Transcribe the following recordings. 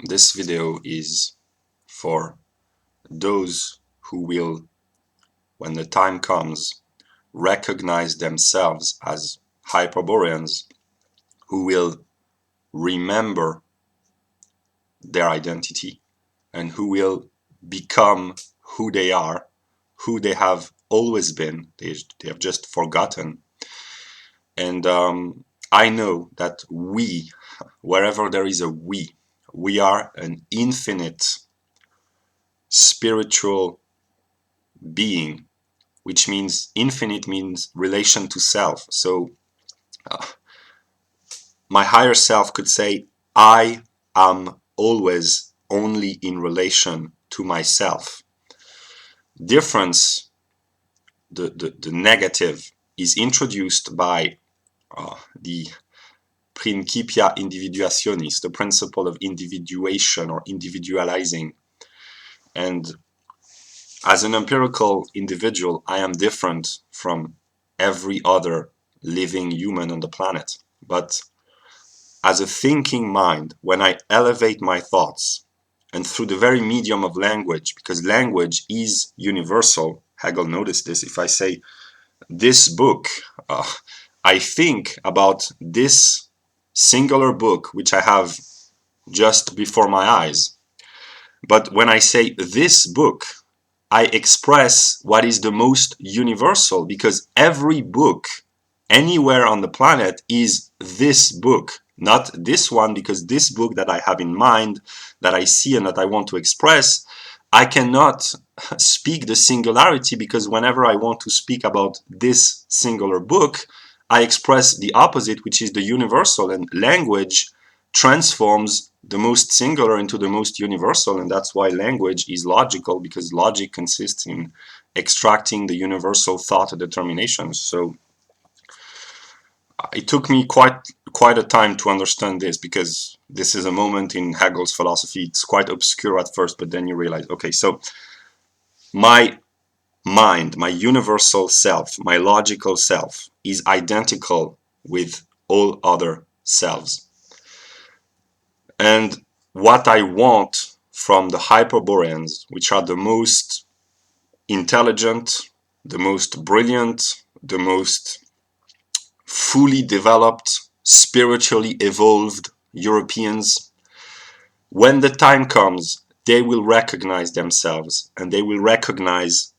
This video is for those who will, when the time comes, recognize themselves as Hyperboreans, who will remember their identity and who will become who they are, who they have always been. They have just forgotten. And I know that we, wherever there is a we are an infinite spiritual being, which means infinite means relation to self. So my higher self could say, I am always only in relation to myself. Difference, the negative, is introduced by the Principia Individuationis, the principle of individuation or individualizing. And as an empirical individual, I am different from every other living human on the planet. But as a thinking mind, when I elevate my thoughts, and through the very medium of language, because language is universal, Hegel noticed this, if I say, this book, I think about this singular book, which I have just before my eyes. But when I say this book, I express what is the most universal, because every book anywhere on the planet is this book, not this one, because this book that I have in mind, that I see and that I want to express, I cannot speak the singularity, because whenever I want to speak about this singular book, I express the opposite, which is the universal, and language transforms the most singular into the most universal, and that's why language is logical, because logic consists in extracting the universal thought determinations. So it took me quite a time to understand this, because this is a moment in Hegel's philosophy. It's quite obscure at first, but then you realize, okay, so my mind, my universal self, my logical self, is identical with all other selves. And what I want from the Hyperboreans, which are the most intelligent, the most brilliant, the most fully developed, spiritually evolved Europeans, when the time comes, they will recognize themselves, and they will recognize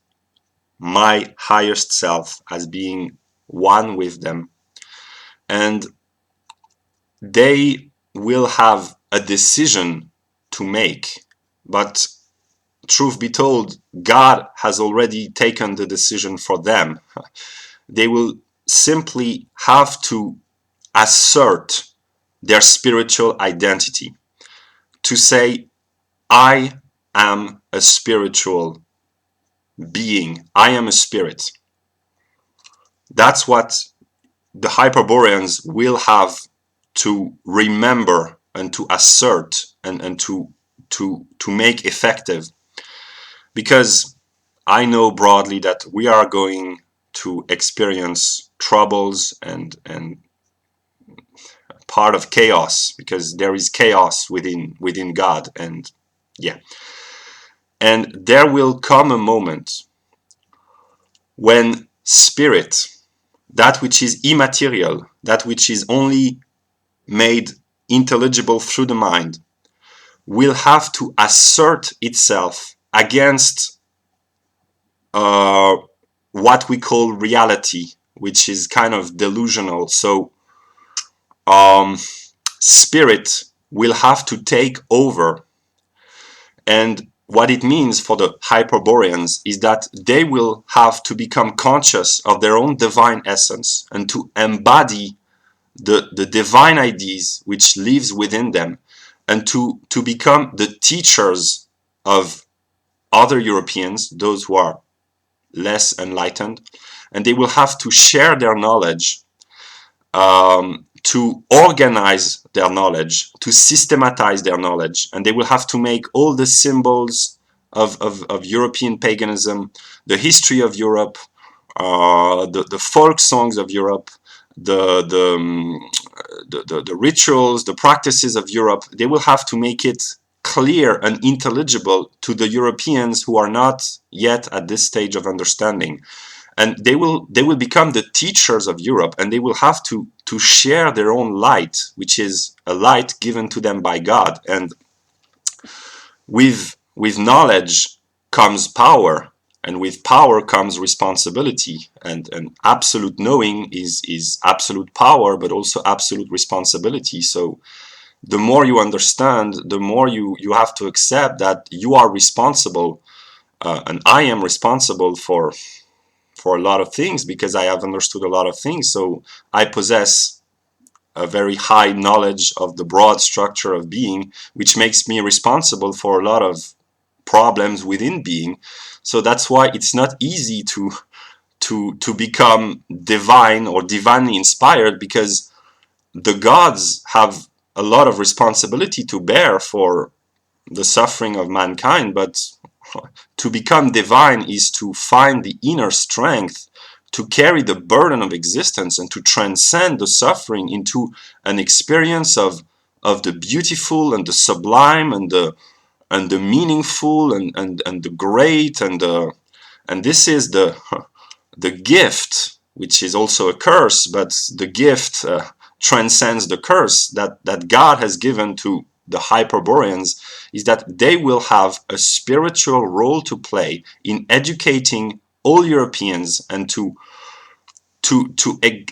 my highest self as being one with them. And they will have a decision to make. But truth be told, God has already taken the decision for them. They will simply have to assert their spiritual identity, to say, I am a spiritual being, I am a spirit. That's what the Hyperboreans will have to remember and to assert and to make effective. Because I know broadly that we are going to experience troubles and part of chaos, because there is chaos within God, and yeah. And there will come a moment when spirit, that which is immaterial, that which is only made intelligible through the mind, will have to assert itself against what we call reality, which is kind of delusional. So spirit will have to take over. And what it means for the Hyperboreans is that they will have to become conscious of their own divine essence and to embody the divine ideas which lives within them, and to become the teachers of other Europeans, those who are less enlightened, and they will have to share their knowledge, to organize their knowledge, to systematize their knowledge, and they will have to make all the symbols of European paganism, the history of Europe, the folk songs of Europe, the the rituals, the practices of Europe, they will have to make it clear and intelligible to the Europeans who are not yet at this stage of understanding. And they will become the teachers of Europe, and they will have to share their own light, which is a light given to them by God. And with knowledge comes power, and with power comes responsibility. And absolute knowing is absolute power, but also absolute responsibility. So the more you understand, the more you have to accept that you are responsible, and I am responsible for a lot of things, because I have understood a lot of things. So I possess a very high knowledge of the broad structure of being, which makes me responsible for a lot of problems within being. So that's why it's not easy to become divine or divinely inspired, because the gods have a lot of responsibility to bear for the suffering of mankind. But to become divine is to find the inner strength to carry the burden of existence and to transcend the suffering into an experience of the beautiful and the sublime and the meaningful and the great, and this is the gift, which is also a curse, but the gift transcends the curse that God has given to the Hyperboreans, is that they will have a spiritual role to play in educating all Europeans, and to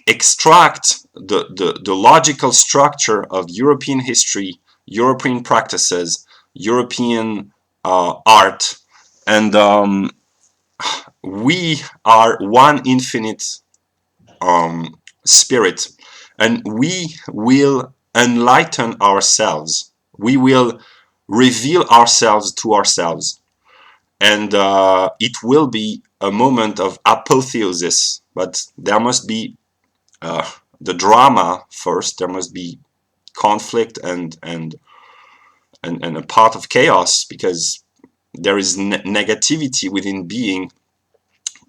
extract the logical structure of European history, European practices, European art, and we are one infinite spirit, and we will enlighten ourselves. We will reveal ourselves to ourselves, and it will be a moment of apotheosis. But there must be the drama first. There must be conflict and a part of chaos, because there is negativity within being.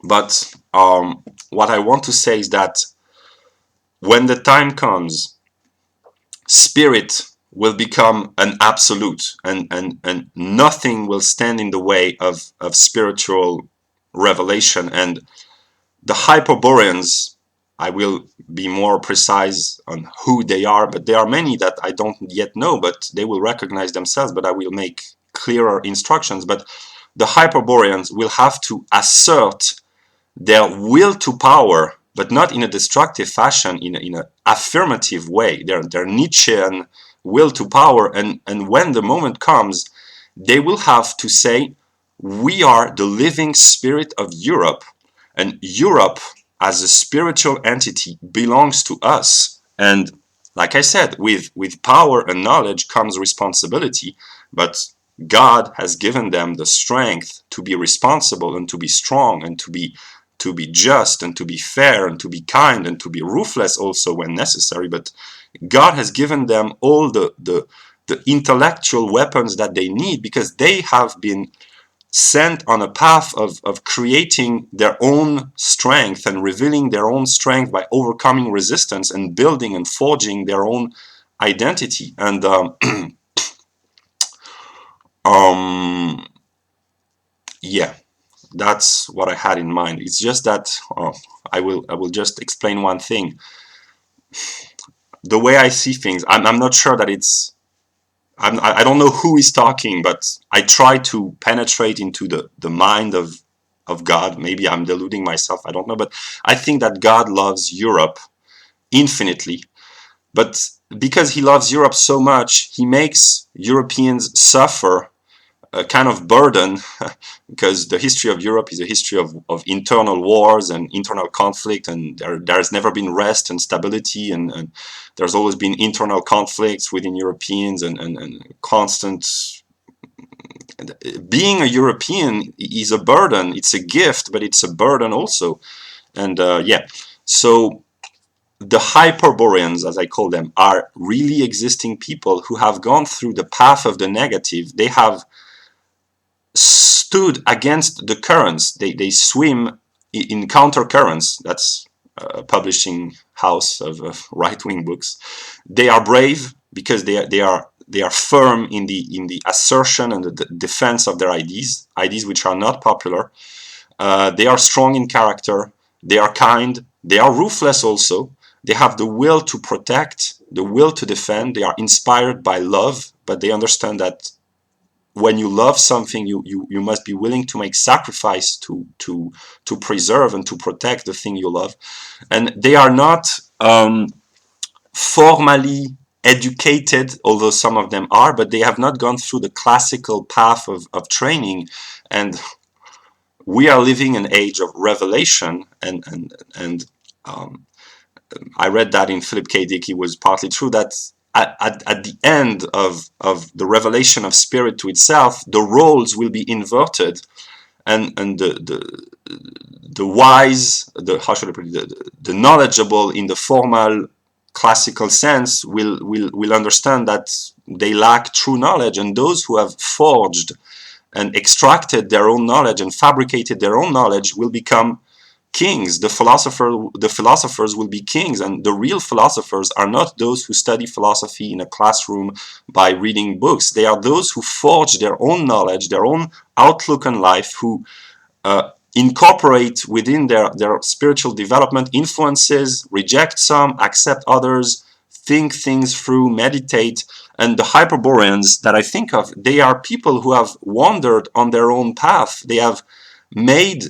But what I want to say is that when the time comes, spirit will become an absolute, and nothing will stand in the way of spiritual revelation. And the Hyperboreans, I will be more precise on who they are, but there are many that I don't yet know, but they will recognize themselves, but I will make clearer instructions. But the Hyperboreans will have to assert their will to power, but not in a destructive fashion, in an affirmative way, their Nietzschean will to power. And when the moment comes, they will have to say, we are the living spirit of Europe, and Europe as a spiritual entity belongs to us. And like I said, with power and knowledge comes responsibility, but God has given them the strength to be responsible and to be strong and to be just and to be fair and to be kind and to be ruthless also when necessary. But God has given them all the intellectual weapons that they need, because they have been sent on a path of creating their own strength and revealing their own strength by overcoming resistance and building and forging their own identity. And yeah, that's what I had in mind. It's just that I will just explain one thing. The way I see things, I'm not sure that it's I don't know who is talking, but I try to penetrate into the mind of God. Maybe I'm deluding myself, I don't know, but I think that God loves Europe infinitely. But because he loves Europe so much, he makes Europeans suffer a kind of burden, because the history of Europe is a history of internal wars and internal conflict, and there has never been rest and stability, and there's always been internal conflicts within Europeans, and constant. Being a European is a burden. It's a gift, but it's a burden also. And yeah, so the Hyperboreans, as I call them, are really existing people who have gone through the path of the negative. They have stood against the currents. They swim in counter currents. That's publishing house of right-wing books. They are brave because they are firm in the assertion and the defense of their ideas which are not popular. They are strong in character. They are kind. They are ruthless also. They have the will to protect, the will to defend. They are inspired by love, but they understand that when you love something, you must be willing to make sacrifice to preserve and to protect the thing you love. And they are not formally educated, although some of them are, but they have not gone through the classical path of training. And we are living an age of revelation, and I read that in Philip K. Dick. It was partly true that at the end of the revelation of spirit to itself, the roles will be inverted, and the wise, the how should I put it, the knowledgeable in the formal classical sense will understand that they lack true knowledge, and those who have forged and extracted their own knowledge and fabricated their own knowledge will become kings. The philosophers will be kings, and the real philosophers are not those who study philosophy in a classroom by reading books. They are those who forge their own knowledge, their own outlook on life, who incorporate within their spiritual development influences, reject some, accept others, think things through, meditate. And the Hyperboreans that I think of, they are people who have wandered on their own path. They have made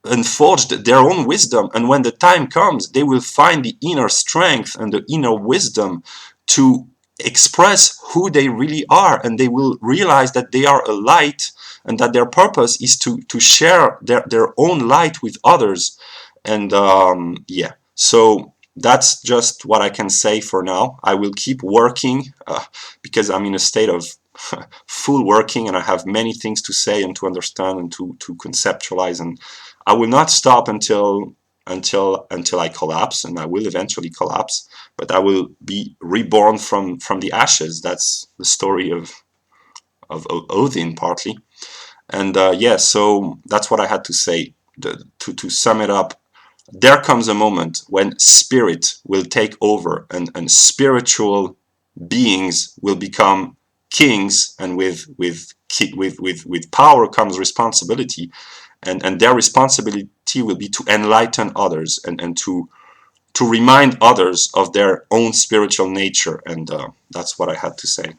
and forged their own wisdom, and when the time comes, they will find the inner strength and the inner wisdom to express who they really are, and they will realize that they are a light, and that their purpose is to share their own light with others. And yeah, so that's just what I can say for now. I will keep working because I'm in a state of full working, and I have many things to say and to understand and to conceptualize, and I will not stop until I collapse, and I will eventually collapse, but I will be reborn from the ashes. That's the story of Odin, partly. And yeah, so that's what I had to say. To sum it up, there comes a moment when spirit will take over, and spiritual beings will become kings, and with power comes responsibility, and their responsibility will be to enlighten others, and to remind others of their own spiritual nature. And that's what I had to say.